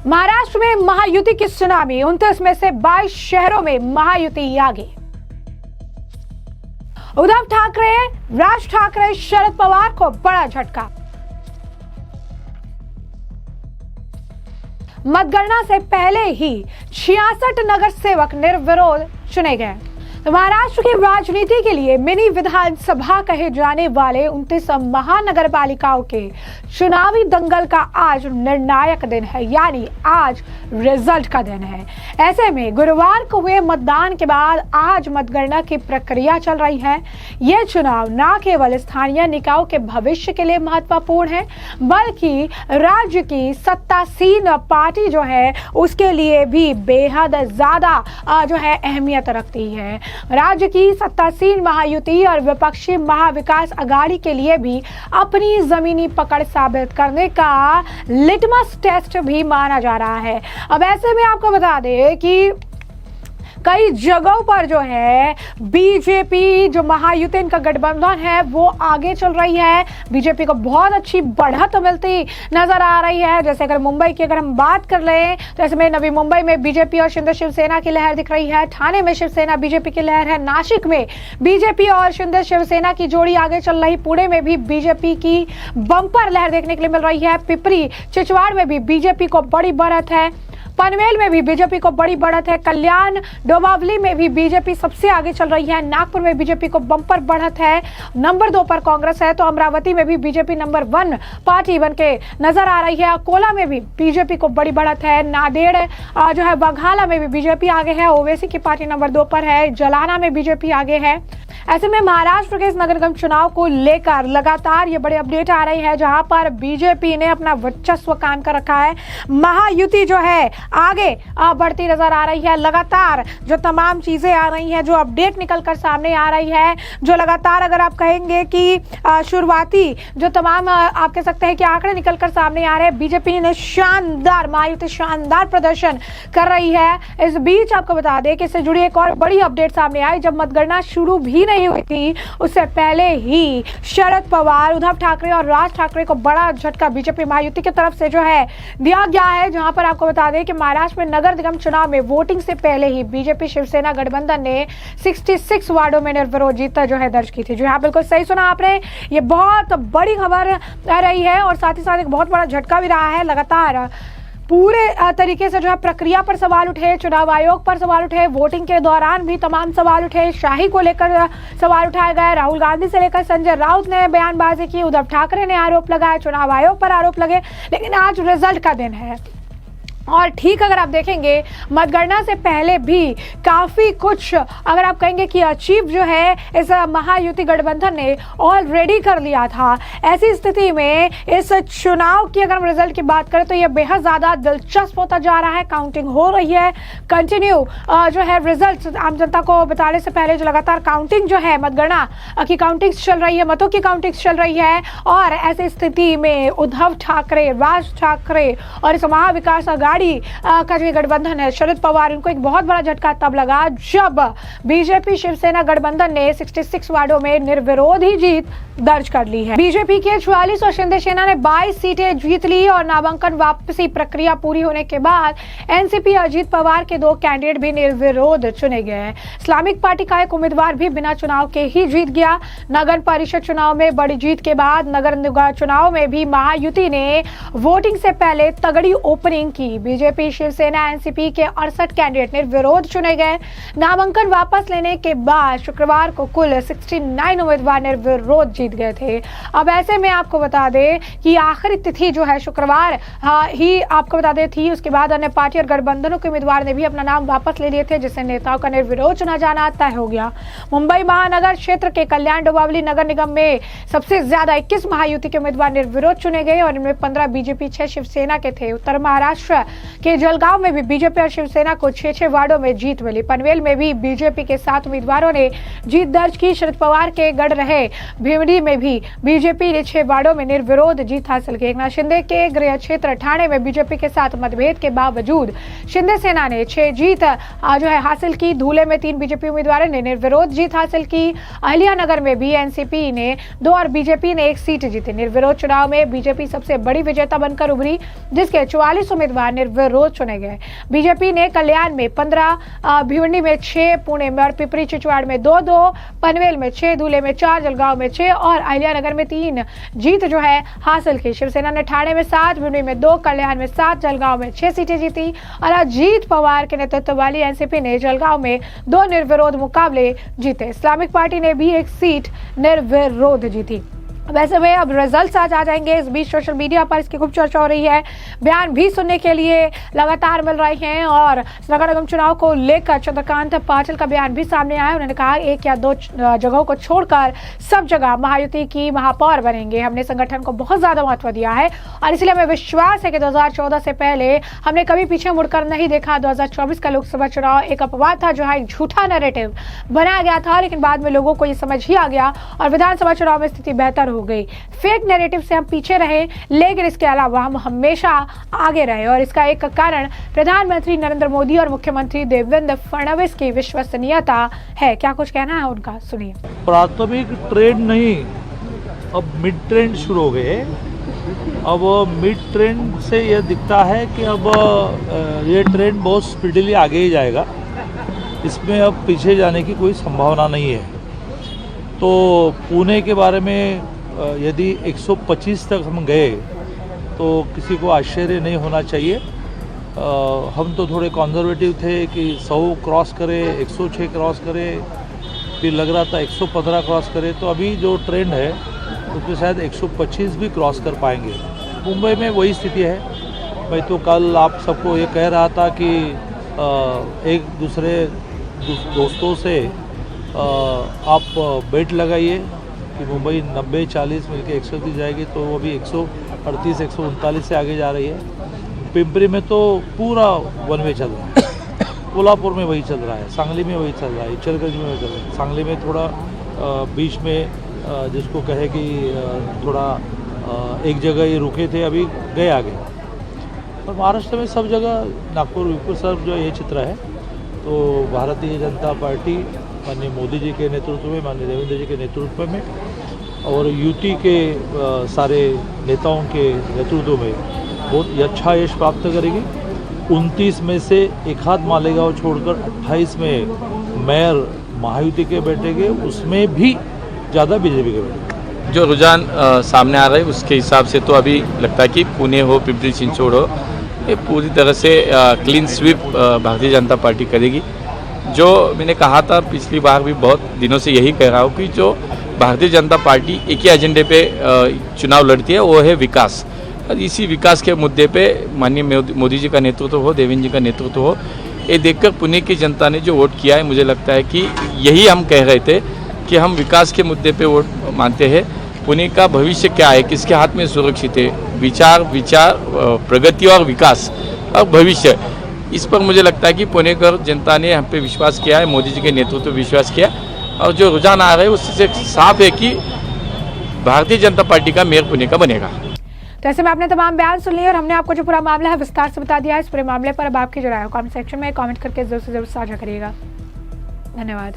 महाराष्ट्र में महायुति की सुनामी, 29 में से 22 शहरों में महायुति आगे। उद्धव ठाकरे, राज ठाकरे, शरद पवार को बड़ा झटका। मतगणना से पहले ही 66 नगर सेवक निर्विरोध चुने गए। तो महाराष्ट्र की राजनीति के लिए मिनी विधानसभा कहे जाने वाले 29 महानगर पालिकाओं के चुनावी दंगल का आज निर्णायक दिन है, यानी आज रिजल्ट का दिन है। ऐसे में गुरुवार को हुए मतदान के बाद आज मतगणना की प्रक्रिया चल रही है। यह चुनाव न केवल स्थानीय निकायों के भविष्य के लिए महत्वपूर्ण है, बल्कि राज्य की सत्तासीन पार्टी जो है उसके लिए भी बेहद ज्यादा जो है अहमियत रखती है। राज्य की सत्तासीन महायुति और विपक्षी महाविकास अघाड़ी के लिए भी अपनी जमीनी पकड़ साबित करने का लिटमस टेस्ट भी माना जा रहा है। अब ऐसे में आपको बता दें कि कई जगहों पर जो है बीजेपी जो महायुति इनका गठबंधन है वो आगे चल रही है। बीजेपी को बहुत अच्छी बढ़त मिलती नजर आ रही है। जैसे अगर मुंबई की अगर हम बात कर लें तो ऐसे में नवी मुंबई में बीजेपी और शिंदे शिवसेना की लहर दिख रही है। ठाणे में शिवसेना बीजेपी की लहर है। नासिक में बीजेपी और शिंदे शिवसेना की जोड़ी आगे चल रही। पुणे में भी बीजेपी की बंपर लहर देखने के लिए मिल रही है। पिपरी चिचवाड़ में भी बीजेपी को बड़ी बढ़त है। पनवेल में भी बीजेपी को बड़ी बढ़त है। कल्याण डोंबिवली में भी बीजेपी सबसे आगे चल रही है। नागपुर में बीजेपी को बम्पर बढ़त है। नंबर 2 पर कांग्रेस है। तो अमरावती में भी बीजेपी नंबर 1 पार्टी बनके नजर आ रही है। अकोला में भी बीजेपी को बड़ी बढ़त है। नांदेड़ जो है बघाला में भी बीजेपी आगे है। ओवैसी की पार्टी नंबर 2 पर है। जलाना में बीजेपी आगे है। ऐसे में महाराष्ट्र के इस नगर निगम चुनाव को लेकर लगातार ये बड़े अपडेट आ रही है, जहां पर बीजेपी ने अपना वर्चस्व कायम कर रखा है। महायुति जो है आगे बढ़ती नजर आ रही है। लगातार जो तमाम चीजें आ रही हैं, जो अपडेट निकल कर सामने आ रही है, जो लगातार अगर आप कहेंगे कि शुरुआती जो तमाम आप कह सकते हैं कि आंकड़े निकल कर सामने आ रहे हैं। बीजेपी ने शानदार महायुति शानदार प्रदर्शन कर रही है। इस बीच आपको बता दें कि इससे जुड़ी एक और बड़ी अपडेट सामने आई। जब मतगणना शुरू भी नहीं हुई थी उससे पहले ही शरद पवार, उद्धव ठाकरे और राज ठाकरे को बड़ा झटका बीजेपी महायुति की तरफ से जो है दिया गया है। जहां पर आपको बता दें कि महाराष्ट्र में नगर निगम चुनाव में वोटिंग से पहले ही बीजेपी शिवसेना गठबंधन ने 66 वार्डों में निर्विरोध जीत जो है दर्ज की थी। जी हाँ, बिल्कुल सही सुना आपने। ये बहुत बड़ी खबर आ रही है और साथ ही साथ एक बहुत बड़ा झटका भी रहा है। लगातार पूरे तरीके से जो है प्रक्रिया पर सवाल उठे, चुनाव आयोग पर सवाल उठे, वोटिंग के दौरान भी तमाम सवाल उठे, शाही को लेकर सवाल उठाए गए। राहुल गांधी से लेकर संजय राउत ने बयानबाजी की, उद्धव ठाकरे ने आरोप लगाए, चुनाव आयोग पर आरोप लगे। लेकिन आज रिजल्ट का दिन है और ठीक अगर आप देखेंगे मतगणना से पहले भी काफ़ी कुछ अगर आप कहेंगे कि अचीव जो है इस महायुति गठबंधन ने ऑलरेडी कर लिया था। ऐसी स्थिति में इस चुनाव की अगर हम रिजल्ट की बात करें तो ये बेहद ज़्यादा दिलचस्प होता जा रहा है। काउंटिंग हो रही है कंटिन्यू जो है रिजल्ट आम जनता को बताने से पहले जो लगातार काउंटिंग जो है मतगणना की काउंटिंग चल रही है, मतों की काउंटिंग चल रही है। और ऐसी स्थिति में उद्धव ठाकरे, राज ठाकरे और इस महाविकास का जो गठबंधन है शरद पवार, इनको एक बहुत बड़ा झटका तब लगा जब बीजेपी शिवसेना गठबंधन ने 66 वार्डों में निर्विरोध ही जीत दर्ज कर ली है। बीजेपी के 44 और शिंदे सेना ने 22 सीटें जीत ली और नामांकन वापसी प्रक्रिया पूरी होने के बाद एनसीपी अजीत पवार के 2 कैंडिडेट भी निर्विरोध चुने गए। इस्लामिक पार्टी का एक उम्मीदवार भी बिना चुनाव के ही जीत गया। नगर परिषद चुनाव में बड़ी जीत के बाद नगर निगम चुनाव में भी महायुति ने वोटिंग से पहले तगड़ी ओपनिंग की। बीजेपी शिवसेना एनसीपी के 68 कैंडिडेट निर्विरोध चुने गए। नामांकन वापस लेने के बाद शुक्रवार को कुल 69 उम्मीदवार निर्विरोध जीत गए थे। अब ऐसे में आपको बता दें कि आखिरी तिथि जो है शुक्रवार ही आपको बता दें थी। उसके बाद अन्य पार्टी और गठबंधनों के उम्मीदवार ने भी अपना नाम वापस ले लिए थे, जिससे नेताओं का निर्विरोध चुना जाना तय हो गया। मुंबई महानगर क्षेत्र के कल्याण डोंबिवली नगर निगम में सबसे ज्यादा 21 महायुति के उम्मीदवार निर्विरोध चुने गए और इनमें 15 बीजेपी, 6 शिवसेना के थे। उत्तर महाराष्ट्र के जलगांव में भी बीजेपी और शिवसेना को 6-6 वार्डों में जीत मिली। पनवेल में भी बीजेपी के 7 उम्मीदवारों ने जीत दर्ज की। शरद पवार के गढ़ रहे भिवंडी में भी बीजेपी ने 6 वार्डों में निर्विरोध जीत हासिल की। एकनाथ शिंदे के गृह क्षेत्र ठाणे में बीजेपी के साथ मतभेद के बावजूद शिंदे सेना ने 6 जीत जो है हासिल की। धूले में 3 बीजेपी उम्मीदवारों ने निर्विरोध जीत हासिल की। अहिल्यानगर में भी एनसीपी ने 2 और बीजेपी ने 1 सीट जीती। निर्विरोध चुनाव में बीजेपी सबसे बड़ी विजेता बनकर उभरी, जिसके 44 उम्मीदवार निर्विरोध चुने गए। बीजेपी ने कल्याण में 15, भिवंडी में 6, पुणे में और पिपरी चिचवाड़ में 2-2, पनवेल में 6, धुले में 4, जलगांव में 6 और अहिल्यानगर में 3 जीत जो है हासिल की। शिवसेना ने ठाणे में 7, भिवंडी में 2, कल्याण में 7, जलगांव में 6 सीटें जीती और अजीत पवार के नेतृत्व वाली एनसीपी ने जलगांव में 2 निर्विरोध मुकाबले जीते। इस्लामिक पार्टी ने भी 1 सीट निर्विरोध जीती। वैसे में अब रिजल्ट्स आज आ जाएंगे। इस बीच सोशल मीडिया पर इसकी खूब चर्चा हो रही है। बयान भी सुनने के लिए लगातार मिल रहे हैं और नगर निगम चुनाव को लेकर चंद्रकांत पाटिल का बयान भी सामने आया। उन्होंने कहा 1 या 2 जगहों को छोड़कर सब जगह महायुति की महापौर बनेंगे। हमने संगठन को बहुत ज्यादा महत्व दिया है और इसलिए हमें विश्वास है कि 2014 से पहले हमने कभी पीछे मुड़कर नहीं देखा। 2024 का लोकसभा चुनाव एक अपवाद था जहां एक झूठा नैरेटिव बनाया गया था, लेकिन बाद में लोगों को ये समझ ही आ गया और विधानसभा चुनाव में स्थिति बेहतर हो गई। फेक नैरेटिव से हम पीछे रहे, लेकिन इसके अलावा हम हमेशा आगे रहे और इसका एक कारण प्रधानमंत्री नरेंद्र मोदी और मुख्यमंत्री देवेंद्र फडणवीस की विश्वसनीयता है। क्या कुछ कहना है उनका, सुनिए। प्राथमिक ट्रेंड नहीं, अब मिड ट्रेंड शुरू हो गए। अब मिड ट्रेंड से यह दिखता है कि अब ये ट्रेंड बहुत स्पीडली आगे ही जाएगा। इसमें अब पीछे जाने की कोई संभावना नहीं है। तो पुणे के बारे में यदि 125 तक हम गए तो किसी को आश्चर्य नहीं होना चाहिए। हम तो थोड़े कंजर्वेटिव थे कि 100 क्रॉस करे, 106 क्रॉस करे, फिर लग रहा था 115 क्रॉस करे। तो अभी जो ट्रेंड है उसमें शायद 125 भी क्रॉस कर पाएंगे। मुंबई में वही स्थिति है। मैं तो कल आप सबको ये कह रहा था कि एक दूसरे दोस्तों से आप बेट लगाइए कि मुंबई 90-40 मिलकर 130 जाएगी, तो वो भी 138-139 से आगे जा रही है। पिंपरी में तो पूरा वन वे चल रहा है, कोल्हापुर में वही चल रहा है, सांगली में वही चल रहा है, इचलकरंजी में वही चल रहा है। सांगली में थोड़ा बीच में जिसको कहे कि थोड़ा एक जगह ही रुके थे, अभी गए आगे। और महाराष्ट्र में सब जगह, नागपुर विपुर सब जो ये चित्र है। तो भारतीय जनता पार्टी माननीय मोदी जी के नेतृत्व में, माननीय देवेंद्र जी के नेतृत्व में और यूटी के सारे नेताओं के नेतृत्व में बहुत ही अच्छा यश प्राप्त करेगी। 29 में से एक हाथ मालेगांव छोड़कर 28 में मेयर महायुति के बैठेंगे, उसमें भी ज़्यादा बीजेपी के बैठेंगे। जो रुझान सामने आ रहा है उसके हिसाब से तो अभी लगता है कि पुणे हो, पिपरी चिंचवड़ हो, ये पूरी तरह से clean sweep Bharatiya Janata party करेगी। जो मैंने कहा था पिछली बार भी, बहुत दिनों से यही कह रहा हूँ कि जो भारतीय जनता पार्टी एक ही एजेंडे पे चुनाव लड़ती है, वो है विकास। और इसी विकास के मुद्दे पे माननीय मोदी जी का नेतृत्व हो, देवेंद्र जी का नेतृत्व हो, ये देखकर पुणे की जनता ने जो वोट किया है, मुझे लगता है कि यही हम कह रहे थे कि हम विकास के मुद्दे पे वोट मानते हैं। पुणे का भविष्य क्या है, किसके हाथ में सुरक्षित है, विचार प्रगति और विकास और भविष्य, इस पर मुझे लगता है कि पुणेकर जनता ने हम पे विश्वास किया है, मोदी जी के नेतृत्व पे विश्वास किया। और जो रुझान आ रहे हैं उससे साफ है कि भारतीय जनता पार्टी का मेयर पुणे का बनेगा। तो ऐसे में आपने तमाम बयान सुन लिए और हमने आपको जो पूरा मामला है विस्तार से बता दिया है। इस पूरे मामले पर अब आपकी जो राय है कमेंट सेक्शन में कमेंट करके जरूर से जरूर साझा करिएगा। धन्यवाद।